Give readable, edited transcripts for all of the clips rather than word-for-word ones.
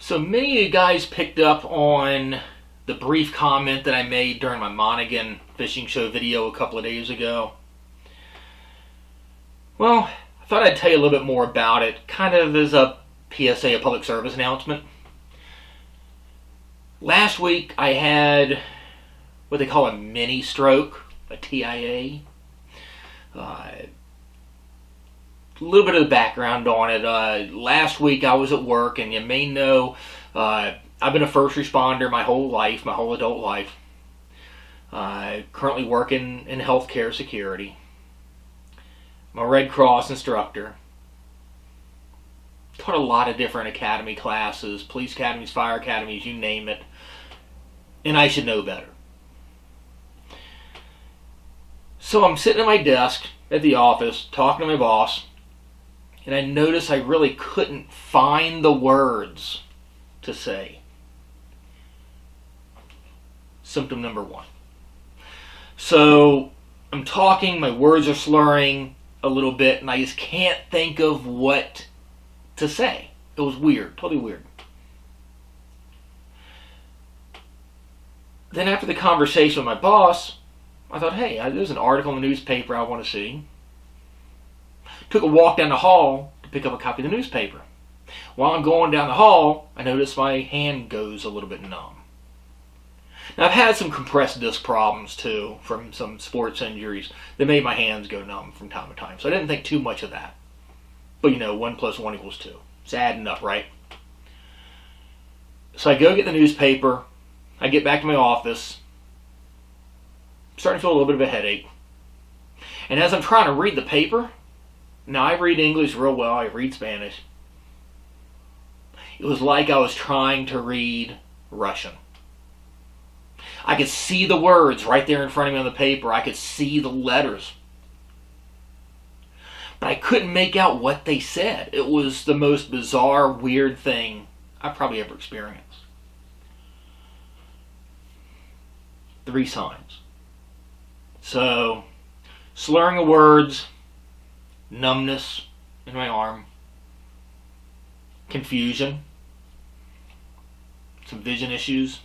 So many of you guys picked up on the brief comment that I made during my Monaghan fishing show video a couple of days ago. Well, I thought I'd tell you a little bit more about it, kind of as a PSA, a public service announcement. Last week I had what they call a mini stroke, a TIA. A little bit of the background on it. Last week I was at work, and you may know I've been a first responder my whole life, my whole adult life. Currently working in healthcare security. I'm a Red Cross instructor. Taught a lot of different academy classes, police academies, fire academies, you name it. And I should know better. So I'm sitting at my desk at the office talking to my boss, and I noticed I really couldn't find the words to say. Symptom number one. So I'm talking, my words are slurring a little bit, and I just can't think of what to say. It was weird, totally weird. Then after the conversation with my boss, I thought, hey, there's an article in the newspaper I want to see. Took a walk down the hall to pick up a copy of the newspaper. While I'm going down the hall, I notice my hand goes a little bit numb. Now, I've had some compressed disc problems, too, from some sports injuries that made my hands go numb from time to time. So I didn't think too much of that. But, 1 + 1 = 2. It's adding up, right? So I go get the newspaper. I get back to my office. I'm starting to feel a little bit of a headache. And as I'm trying to read the paper, now I read English real well, I read Spanish. It was like I was trying to read Russian. I could see the words right there in front of me on the paper. I could see the letters. But I couldn't make out what they said. It was the most bizarre, weird thing I've probably ever experienced. 3 signs. So, slurring of words, numbness in my arm, confusion, some vision issues.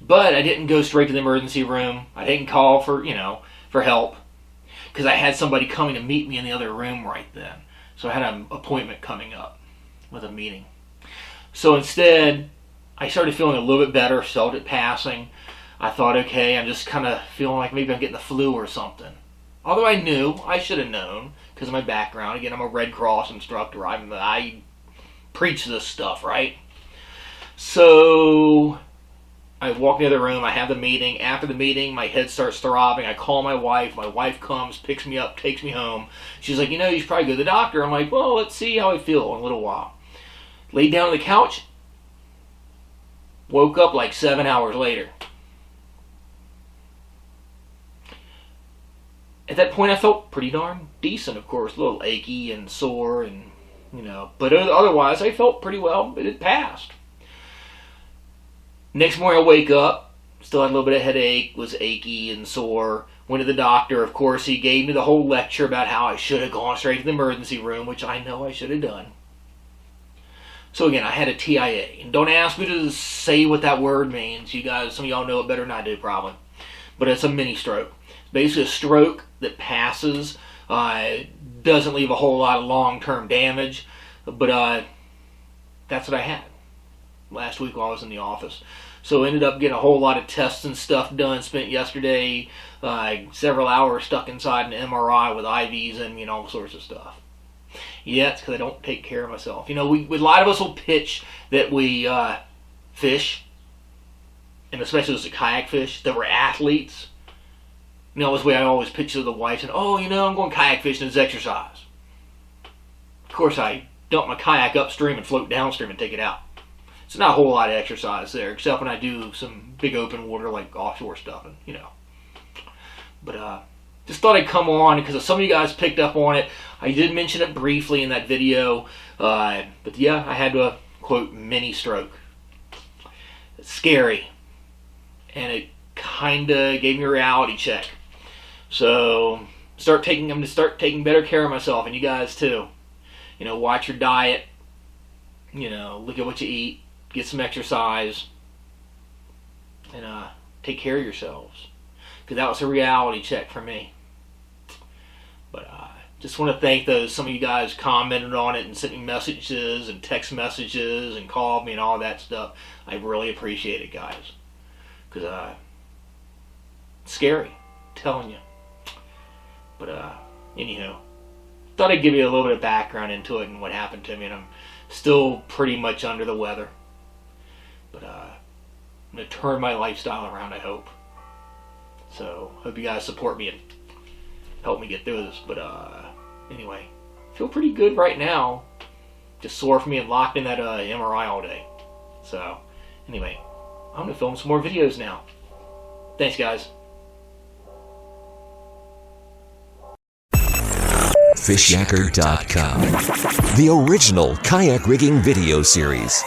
But I didn't go straight to the emergency room. I didn't call for help, because I had somebody coming to meet me in the other room right then. So I had an appointment coming up with a meeting. So instead, I started feeling a little bit better, felt it passing. I thought, okay, I'm just kind of feeling like maybe I'm getting the flu or something. Although I knew, I should have known, because of my background. Again, I'm a Red Cross instructor. I preach this stuff, right? So I walk in the other room, I have the meeting. After the meeting, my head starts throbbing. I call my wife. My wife comes, picks me up, takes me home. She's like, you should probably go to the doctor. I'm like, well, let's see how I feel in a little while. Laid down on the couch. Woke up like 7 hours later. At that point, I felt pretty darn decent, of course. A little achy and sore, and but otherwise, I felt pretty well. But it passed. Next morning, I wake up, still had a little bit of headache, was achy and sore. Went to the doctor. Of course, he gave me the whole lecture about how I should have gone straight to the emergency room, which I know I should have done. So again, I had a TIA. And don't ask me to say what that word means. You guys, some of y'all know it better than I do, probably. But it's a mini stroke. It's basically a stroke that passes. Doesn't leave a whole lot of long-term damage. But that's what I had last week while I was in the office. So ended up getting a whole lot of tests and stuff done. Spent yesterday several hours stuck inside an MRI with IVs and all sorts of stuff. Yeah, it's because I don't take care of myself. A lot of us will pitch that we fish, and especially as a kayak fish, that we're athletes. This way I always pitch to the wife and, I'm going kayak fishing as exercise. Of course, I dump my kayak upstream and float downstream and take it out. It's not a whole lot of exercise there, except when I do some big open water like offshore stuff, and But just thought I'd come on because some of you guys picked up on it. I did mention it briefly in that video, but yeah, I had a quote mini stroke. It's scary, and it kind of gave me a reality check. So I'm going to start taking better care of myself, and you guys too. Watch your diet. Look at what you eat. get some exercise, and take care of yourselves. Because that was a reality check for me. But just want to thank some of you guys commented on it and sent me messages and text messages and called me and all that stuff. I really appreciate it, guys. Because it's scary, I'm telling you. But anyhow, thought I'd give you a little bit of background into it and what happened to me. And I'm still pretty much under the weather. But I'm going to turn my lifestyle around, I hope. So, hope you guys support me and help me get through this. But anyway, feel pretty good right now. Just sore from being locked in that MRI all day. So, anyway, I'm going to film some more videos now. Thanks, guys. Fishyaker.com, the original kayak rigging video series.